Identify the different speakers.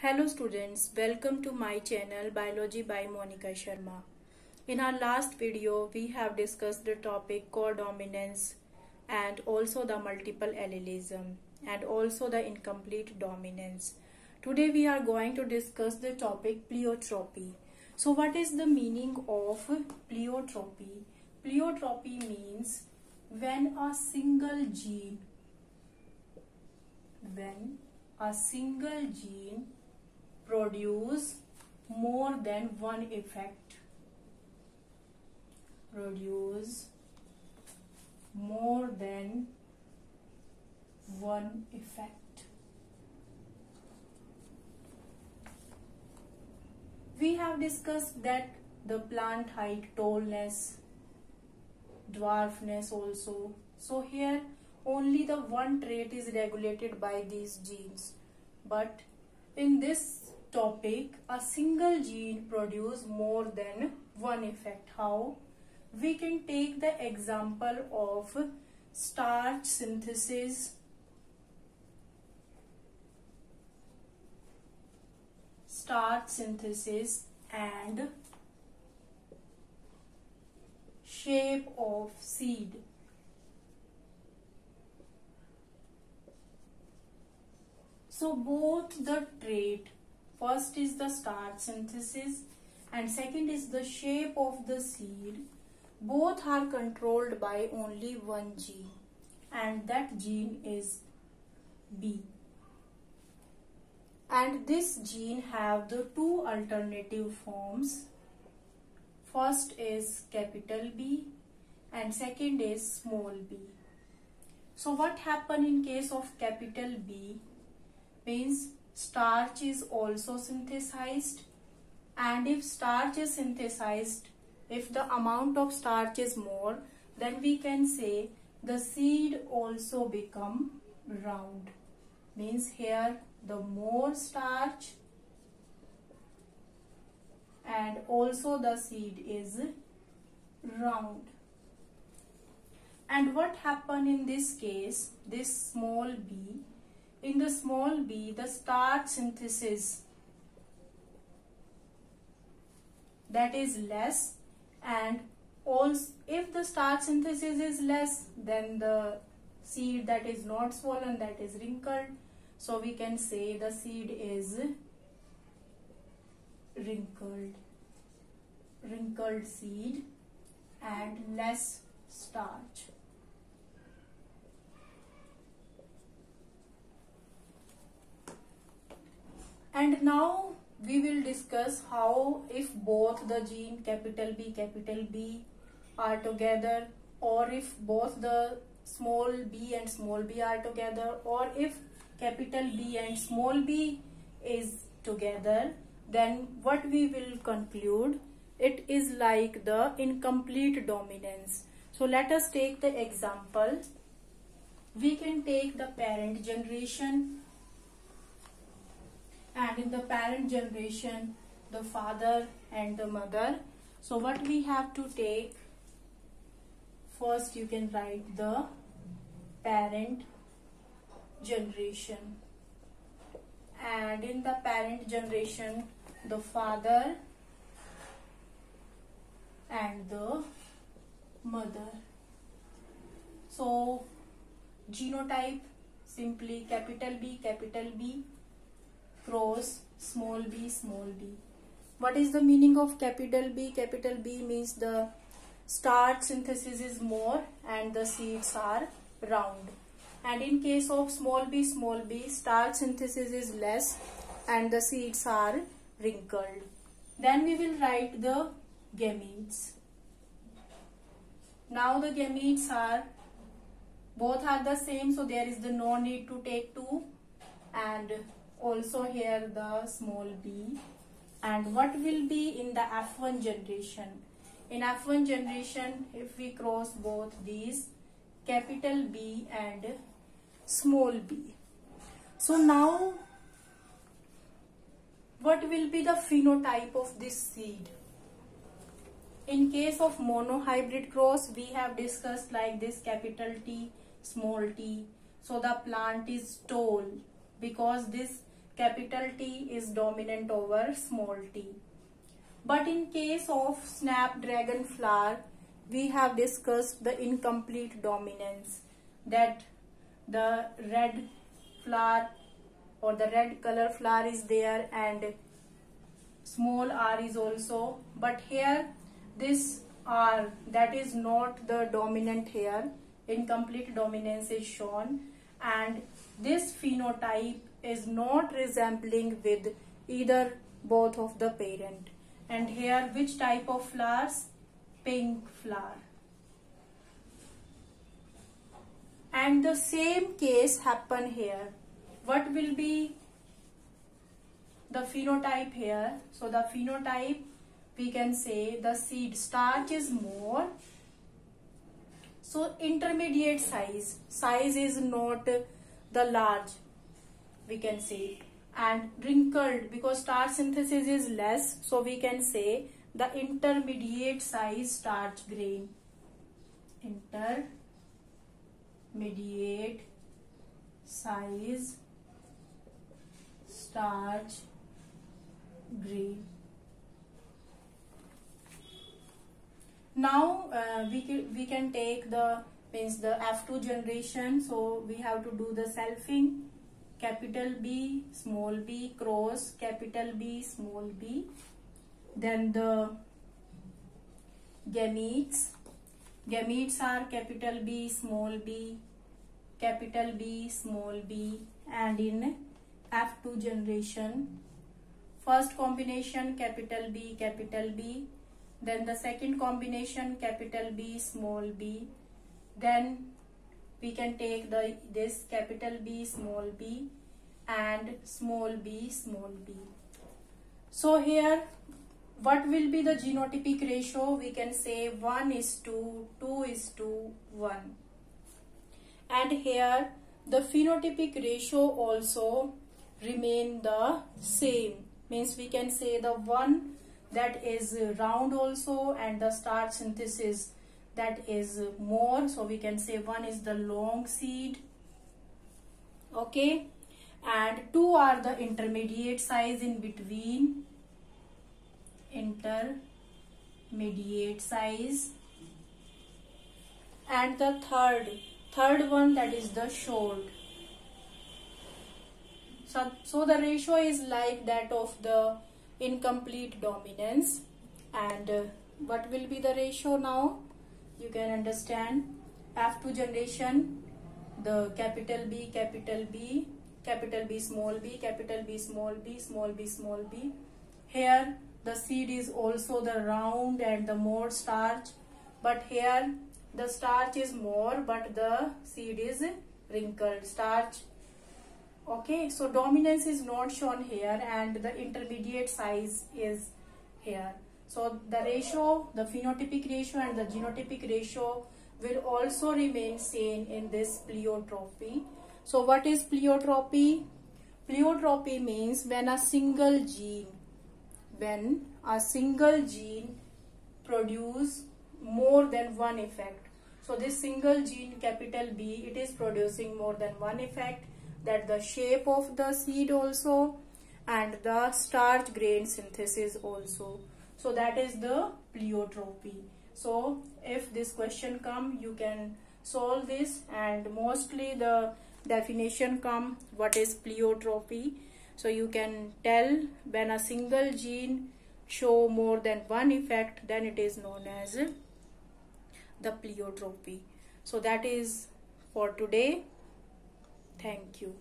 Speaker 1: Hello students, welcome to my channel Biology by Monica Sharma. In our last video, we have discussed the topic codominance and also the multiple allelism and also the incomplete dominance. Today we are going to discuss the topic pleiotropy. So what is the meaning of pleiotropy? Pleiotropy means when a single gene produce more than one effect. We have discussed that the plant height, tallness, dwarfness also. So here only the one trait is regulated by these genes. But in this topic, a single gene produces more than one effect. How? We can take the example of starch synthesis, and shape of seed. So both the trait, first is the starch synthesis and second is the shape of the seed, both are controlled by only one gene, and that gene is B. And this gene have the two alternative forms. First is capital B and second is small b. So what happen in case of capital B means starch is also synthesized, and if starch is synthesized, if the amount of starch is more, then we can say the seed also become round. Means here the more starch and also the seed is round. And what happened in this case, this small b, in the small b the starch synthesis that is less, and also if the starch synthesis is less, then the seed that is not swollen, that is wrinkled. So we can say the seed is wrinkled seed and less starch. And now we will discuss how if both the gene capital B are together, or if both the small b and small b are together, or if capital B and small b is together, then what we will conclude, it is like the incomplete dominance. So let us take the example. We can take the parent generation, and in the parent generation the father and the mother. So what we have to take, first you can write the parent generation, and in the parent generation the father and the mother. So genotype, simply capital B cross small b. What is the meaning of capital B? Capital B means the starch synthesis is more and the seeds are round. And in case of small b, starch synthesis is less and the seeds are wrinkled. Then we will write the gametes. Now the gametes are, both are the same, so there is the no need to take 2, and also here the small b. And what will be in the F1 generation? In F1 generation, if we cross both these, capital B and small b. So now what will be the phenotype of this seed? In case of monohybrid cross, we have discussed like this, capital T, small t. So the plant is tall because this capital T is dominant over small t. But in case of snapdragon flower, we have discussed the incomplete dominance, that the red flower or the red color flower is there and small r is also, but here this r, that is not the dominant here, incomplete dominance is shown, and this phenotype is not resembling with either both of the parent. And here which type of flowers? Pink flower. And the same case happen here. What will be the phenotype here? So the phenotype, we can say the seed starch is more. So intermediate size is not the large, we can say, and wrinkled because starch synthesis is less, so we can say the intermediate size starch grain. Intermediate size starch grain. Now we can take the F2 generation. So we have to do the selfing. Capital B, small b, cross capital B, small b. Then the gametes. Gametes are capital B, small b, capital B, small b. And in F2 generation, first combination capital B, capital B. Then the second combination capital B, small b. Then we can take this capital B, small b, and small b, small b. So here what will be the genotypic ratio? We can say 1:2, 2:1. And here the phenotypic ratio also remain the same. Means we can say the one that is round also, and the starch synthesis that is more. So we can say one is the long seed. Okay. And two are the intermediate size in between. Intermediate size. And the third one, that is the short. So the ratio is like that of the incomplete dominance. And what will be the ratio now? You can understand. F2 generation, the capital B, capital B, capital B, small b, capital B, small b, small b, small b. Here the seed is also the round and the more starch, but here the starch is more but the seed is wrinkled starch. Okay, so dominance is not shown here and the intermediate size is here. So the ratio, the phenotypic ratio and the genotypic ratio will also remain same in this pleiotropy. So what is pleiotropy? Pleiotropy means when a single gene produce more than one effect. So this single gene capital B, it is producing more than one effect, that the shape of the seed also and the starch grain synthesis also. So that is the pleiotropy. So if this question come, you can solve this, and mostly the definition come what is pleiotropy. So you can tell when a single gene show more than one effect, then it is known as the pleiotropy. So that is for today. Thank you.